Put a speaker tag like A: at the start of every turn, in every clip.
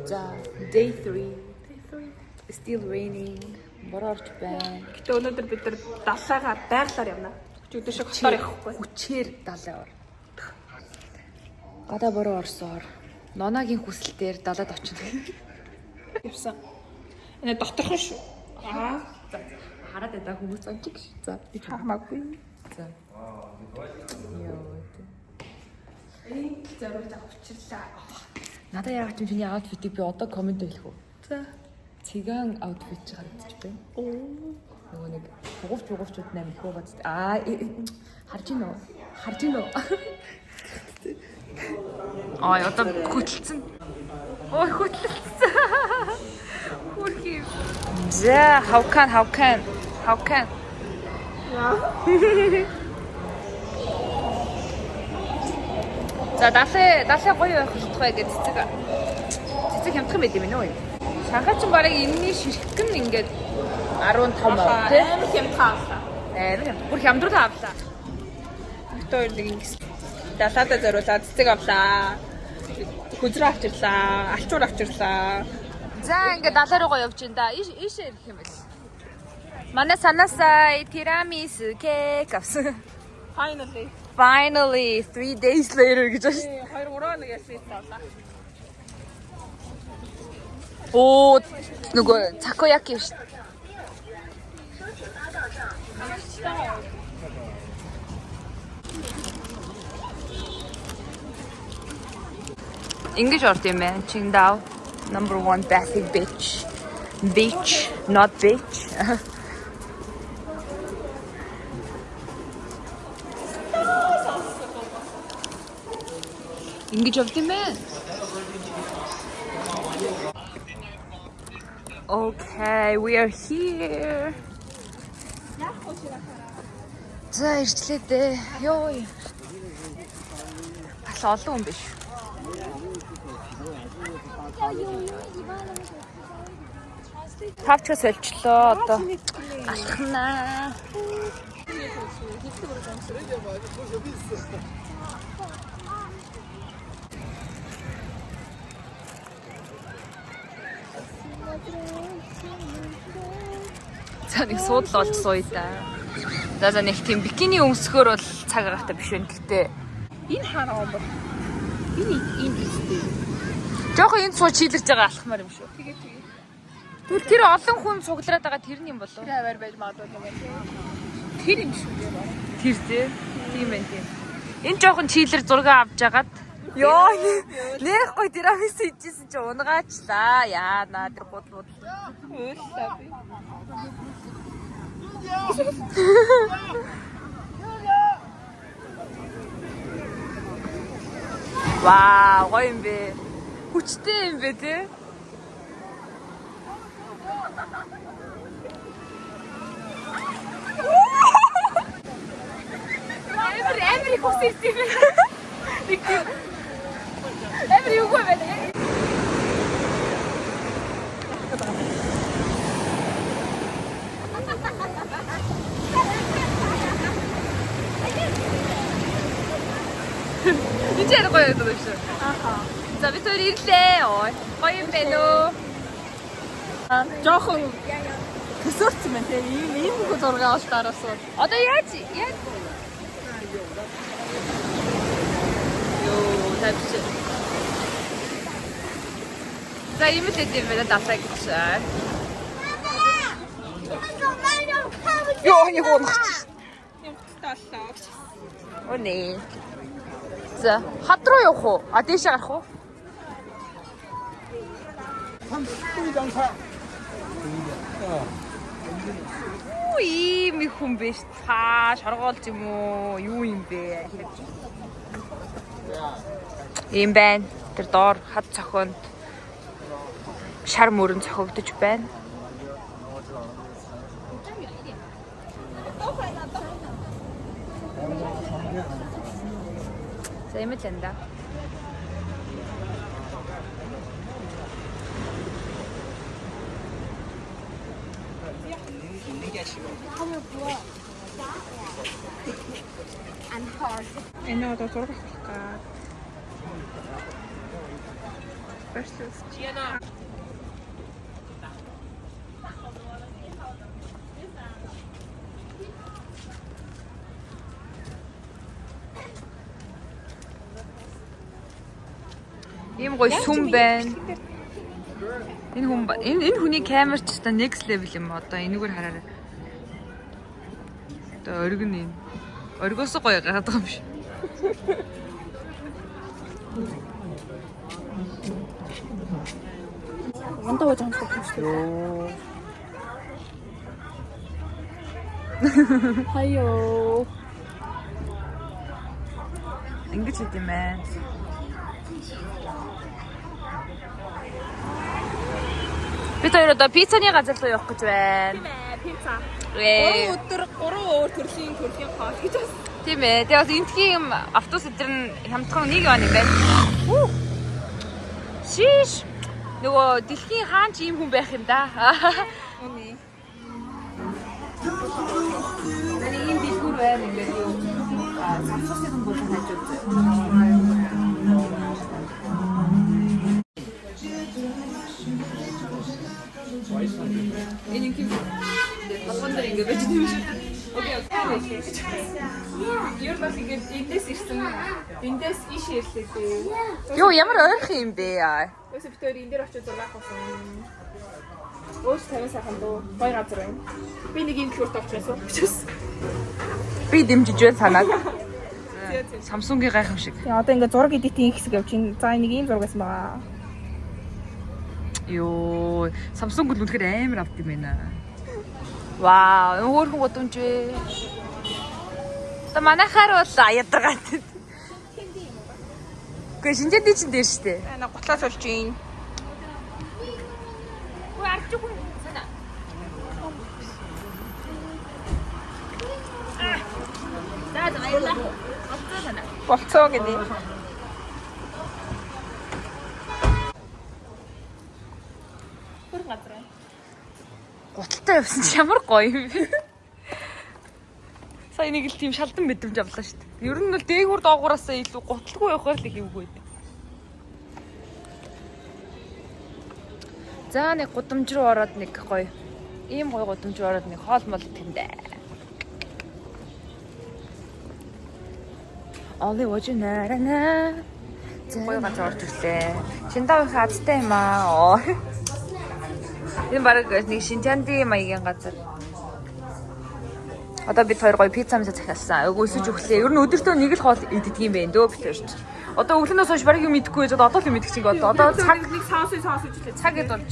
A: За, day 3. Still raining. Борорч байна.
B: Гэтэ өнөөдөр бид нар далайгаар байгалаар явна. Өчигдөр шиг хотоор явахгүй.
A: Хүчээр далайгаар. Гадаа бороо орсоор нонагийн хүсэлтээр далайд очив.
B: Явсан. Энэ доторхон шүү.
A: Хараад байгаа хүмүүс ончиг шүү. За, би
B: хамаагүй.
A: За. Йоо.
B: Зориулж авчирлаа.
A: Надаа яг ч чиний аутфитийг би одоо комент хэлэх үү?
B: За.
A: Циган аутфит ч харагдчих байна.
B: Оо.
A: Нөгөө нэг бугуувчуд нээр их байгаа. Харж гинөө. Харж гинөө. Одоо хөтлцэн. Ой хөтлцэн. Хүрхий. За, how can? За, далай гоё байх болтугай гэж цэцэг хямдхан байд юм нөө. Санхаач барыг энэний ширхгэн ингээд 15 аа тий.
B: Амар хямдхан авлаа.
A: Бүр хямдрал авлаа.
B: Өтөө нэг ингэс. Далаадаа зориулаад цэцэг авлаа. Хүзрээ авчирлаа, алчуур авчирлаа.
A: За ингээд далай руугаа явж ин да. Ийшээ ирэх юм байл. Манай санаасаа тирамису кек авсан. Finally 3 days later гэж байна.
B: 2-3 нэг ясвит авлаа.
A: Оо нөгөө такояки шүү. Ингэж орд юм байна. Qingdao number 1 bathing beach. Beach, not beach. Ингэж орд юм байна. Okay, we are here. За ирчлээ дээ. Йоо. Бас олон хүн биш. Тавчаас олчлоо одоо. Алхнаа. За нэг суудлаа олж сууя да. За нэг тийм бикини өмсгөр бол цаг агаатай биш байна. Гэхдээ
B: Энэ хаана юм бэ? Энэ бистэй.
A: жоохон энд суу чийлэрж байгаа алхмаар юм шүү.
B: Тэгээ.
A: Тэр олон хүн цуглараад байгаа тэр нь юм болов уу?
B: Тэр аваар байж магадгүй юм байна. Тэр юм шүү дээ.
A: Тэр тийм байх тийм. Энэ жоохон чийлэр зураг авч агаад ёо нэх гой тирамис хийжсэн чи унгаачлаа. Яана тэр бодлууд.
B: Өөллөө би.
A: Вау, гоё юм бэ. Хүчтэй юм бэ те. Эмри хүсэж тийм. Эмри юу вэ? Инжээр гоё юм шүү. За бид хоёр ирлээ. Гоё юм байна уу?
B: Жохон төсөөрсөн байна те. Ийм их зураг авах дараасаа.
A: Одоо яаж? Йоо, тавьчих. За ийм л юм байна далай гэж. Йоо, нэг унах.
B: Юм таллаа.
A: Өнөө. За, хад руу явах уу? Дээшээ гарах уу? Ийм их хүн биш. Та шоргоолж юм уу? Юу юм бэ? Ийм байна. Тэр доор хад цохинд шар мөрөн цохигдож байна. За юм л энэ да.
B: Энэ одоо зураг авах гад.
A: Ийм гоё сүм байна. Энэ хүний камер ч та next level юм одоо энэгээр хараарай. Одоо оргин энэ. Оргоос гоё гараад байгаа юм шиг.
B: Мандаа гэж амсах юм шүү. Хайё.
A: Ингэж хийх юм байна. Бид хоёр одоо пиццаны газар руу явах гэж байна.
B: Пицца.
A: Ээ.
B: 3 өөр төрлийн хоол гэж байна.
A: Тийм ээ. Тэгээ бас энтхийн автобус өдр нь хямдхан нэг яваа юм байна. Шиш. Нөгөө дэлхийн хаан ч ийм хүн байх юм да.
B: Үгүй.
A: Тэний ийм дэлгүүр байна ингээд юу. Самсуусын хүн болох хажууд. Энэ юм болгондор ингээд байж тийм шүү. Окей.
B: Юу бас ингэж эндээс ирсэн. Эндээс иш ирлээ дээ.
A: Юу ямар ойрхон юм бэ яа.
B: Өсөв битээр энэ дээр очиж 6 хасан. Өөс тавин сайхан дөө. Гоё газар байна. Би нэг юм шүрт авчихсан.
A: Би дэмжиж байна санаад. Samsung-ийн гайхамшиг.
B: Тэгээ одоо ингээд зураг эдитийн хэсэг явчихин. За нэг ийм зураг байсан байгаа.
A: Йоо, Samsung л үнэхээр амар авт юм байна. Вау, хөөрхөн гудамж вэ. Та манайхаар бол аядаргаад. Гэхдээ шинжээний чинь дээр штэ.
B: Ана гутлаас олж ийн.
A: Хөө арч үгүй санаа. За баярлаа. Болцоо санаа.
B: Болцоо гэдэг. Хөр газар.
A: Гуталтай явсан чи ямар гоё юм бэ? Сая нэг л тийм шалдан мэдрэмж авлаа шүү дээ. Ер нь бол дээгүүр доогуураасаа илүү гуталгүй явахаар л хийвгүй дээ. За нэг гудамж руу ороод нэг гоё. Ийм гоё гудамж руу ороод нэг хоол мол тэндээ. Оли вожинарана. Гоё газар орж ирлээ. Шиндаа хазтай юм аа. Энэ баг нэг Шинжаанди маягийн газар. Одоо бид хоёр гоё пицца мисаа захиалсан. Өсөж өглөө. Ер нь өдөртөө нэг л хоол иддэг юм байна дөө бид хоёр ч. Одоо өглөөнөөс хойш барыг юм идэхгүй байж одоо л юм идэх чинь одоо цаг
B: нэг саусаж ижилээ.
A: цаг эд болж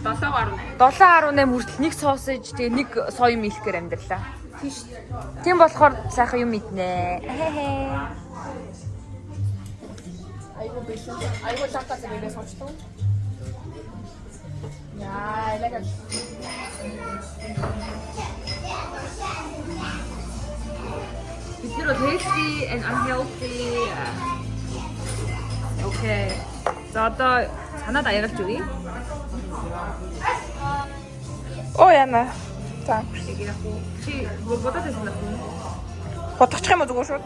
B: 7.8.
A: 7.18 хүртэл нэг соосэж тэгээ нэг соём мэлхээр амьдралаа.
B: Тийш.
A: Тийм болохоор сайхан юм иднэ.
B: Айгу бэлэн. Айгу латаа зэрэгээс очтоо. Яа, элэг.
A: It's not tasty and unhealthy. Okay. За одоо санаад аягалж өгье.
B: Оо яна. За.
A: Чи бодоод байсан уу?
B: Бодчих юм уу зүгээр шүү.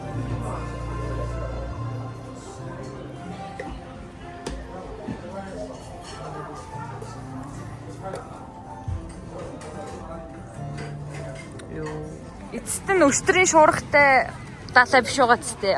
A: Эцэст нь өштрийн шуургатай даалаа биш байгаа ч тээ.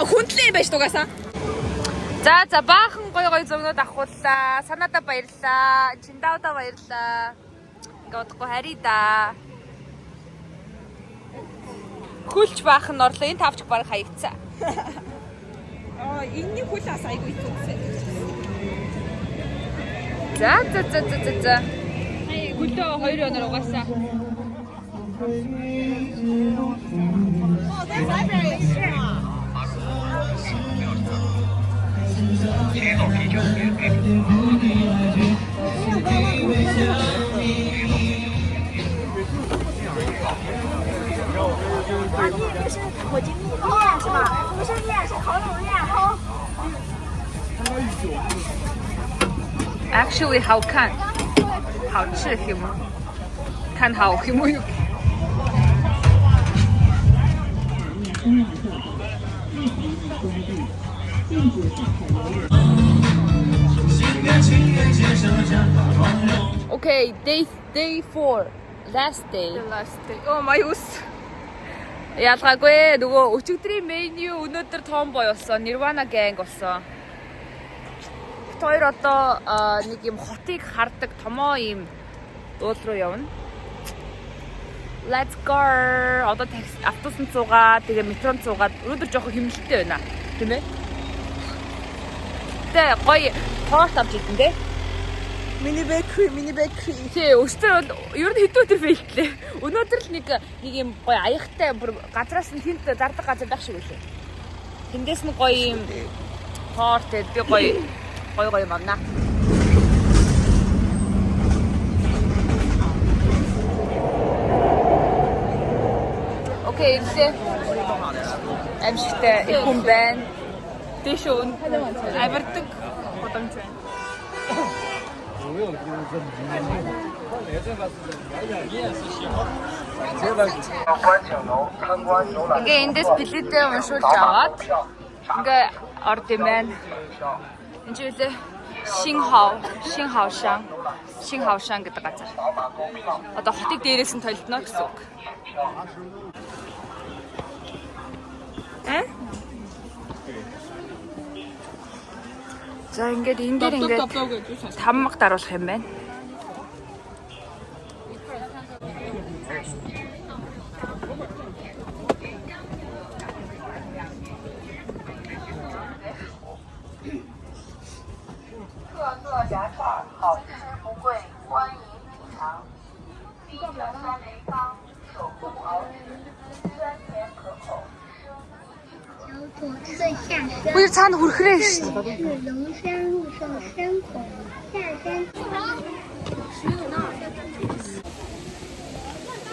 B: Хүндлээ байж дугаасаа.
A: За баахан гой зөгнөд авахуллаа. Санаада баярлаа. Чиндаудаа баярлаа. Ингээ удахгүй харъя да. Хөлч баахан орлоо. Энэ тавч баг хаягдсан.
B: Энэний хөлөөс айгүй итгсэн.
A: За. Хөлөө 2 өнөр угаасаа.
C: 火鸡面是吧？不是面，是烤冷面。
A: Actually, how can? 好吃什么？看好什么？ Okay, day 4, last day.
B: Last day. Oh my gosh.
A: Ялгаагүй нөгөө өчигдрийн меню өнөөдөр Tomboy болсон, Nirvana Gang болсон. Бид хоёр одоо нэг юм хотыг хардаг томоо юм уул руу явна. Let's go. Одоо такси автобусанд суугаад тэгээ метронд суугаад өнөөдөр жоохон хэмнэлттэй байна. Тийм ээ? Тэ гоё торт авч идэн дээ.
B: Mini bakery.
A: Тий, өстөр ер нь хэдэн өдөр фейлтлээ. Өнөөдөр л нэг юм гоё аягтай бүр газраас нь тэнд зардаг газар байх шиг үлээ. Тэндээс нь гоё юм торт би гоё мавна. Окей, ирлээ. Амжигтай их хүн байна. Дэш өн. Авирдаг
B: Годамж байна.
A: Ингээ эндээс билетээ уншуулж аваад ингээ орд юм байна. Энд жилээ Шинхаошан гэдэг газар. Одоо хотыг дээрээс нь толдно гэсэн үг. За ингээд энэ дээр ингээд 5 маг даруулах юм байна. Ui цаана хүрхрээ шүү дээ.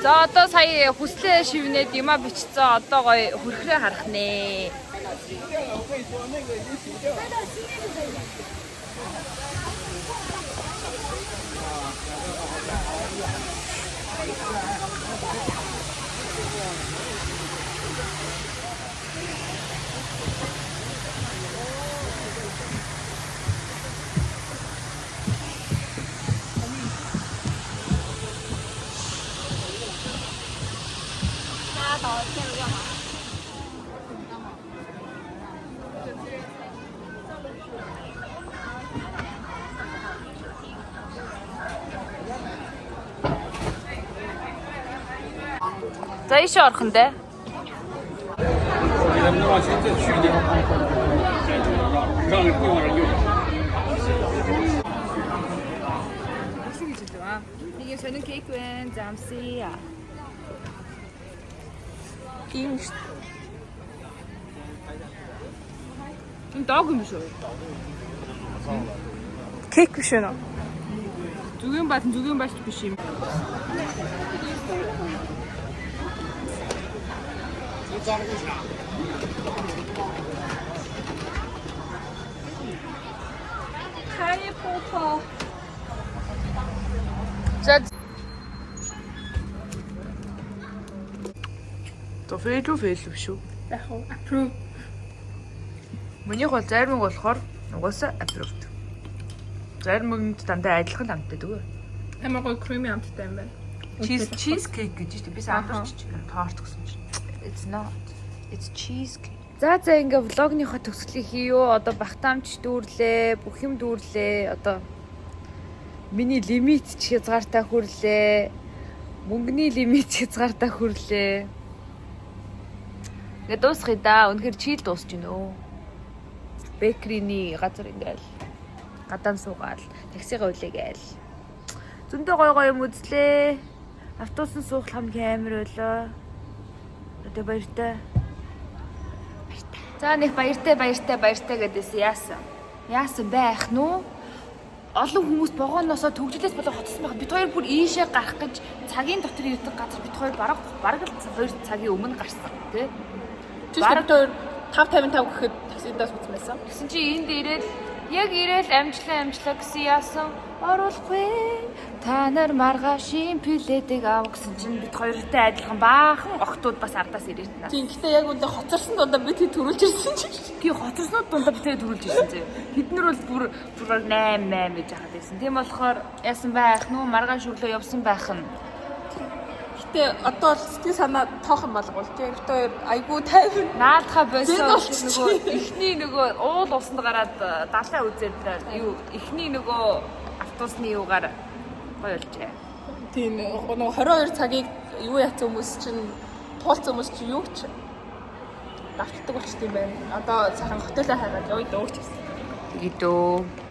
A: За одоо сая хүслээ шивнээд юма бичсэн. Одоо гоё хүрхрээ харах нэ. За ийшээ орох нь дээ. Нэг юм сонин кейк байна. Замсия. Энэ дог юм шүү.
B: Кейк биш үү?
A: Зүгэн баалт биш юм.
B: Harry Potter.
A: За фейл шүү.
B: Яг уу approve.
A: Миний бол зарим нь болохоор угаасаа approved. Зарим нь дандаа адилхан амттай дгүй.
B: Амар гоё creamy амттай юм байна.
A: Cheese cake гэж тийм би сандарч торт гэсэн чинь. It's not. It's cheesecake. За ингээ влогныхоо төгсгөлийг хийё. Одоо багтаамж дүүрлээ, бүх юм дүүрлээ. Одоо миний лимит ч хязгаартай хүрлээ. Мөнгөний лимит ч хязгаартай хүрлээ. Ингээ дуусгая да. Үнэхээр чийл дуусч гинэ өө. Бэкрийн газар ингээл гадаан суугаал, таксигаа үлээгээл. Зөндөө гоё юм үзлээ. Автобусан суух хамгийн амар байлаа. Одоо баяртай. За нэг баяртай гэдээс яасан. Яасан байх нү? Олон хүмүүс богооноосоо төгжлөөс болоо хотсон байхад бид хоёр бүр ийшээ гарах гэж цагийн дотор ирдэг газар бид хоёр бараг л 2 цагийн өмнө гарсан тий.
B: Бараг 5:55 гэхэд таксидаас үзсэн байсан.
A: Гэсэн чи энд ирээд амжлаа гэсэн яасан оруулахгүй та нар маргаашийн пледийг ав гэсэн чинь бид хоёртой адилхан баахан охтууд бас ардаас ирээд наа.
B: Тийм гэхдээ яг үндэ хоцорсон дундаа бид төрүүлж ирсэн чинь.
A: Тийм хоцорснууд дундаа бид төрүүлж ирсэн зөө. Тэднэр бол бүр 8 гэж яхад байсан. Тийм болохоор яасан байх нү маргааш өглөө явсан байх нь.
B: Гэтэ одоо л сэтгэл санаа тоохон болгоул. Тийм бид хоёр айгүй тайван
A: Наадхаа бойсоо нөгөө эхний нөгөө уул усанд гараад далаа үзээд юу эхний нөгөө автобусны юугаар гоё болжээ.
B: тийм нөгөө 22 цагийг юу яцсан хүмүүс чинь туулсан хүмүүс чинь юу ч давтдаг болчт юм байна. Одоо сайхан хотелоо хайгаад явъя дөө ч гэсэн.
A: Тэгээд өө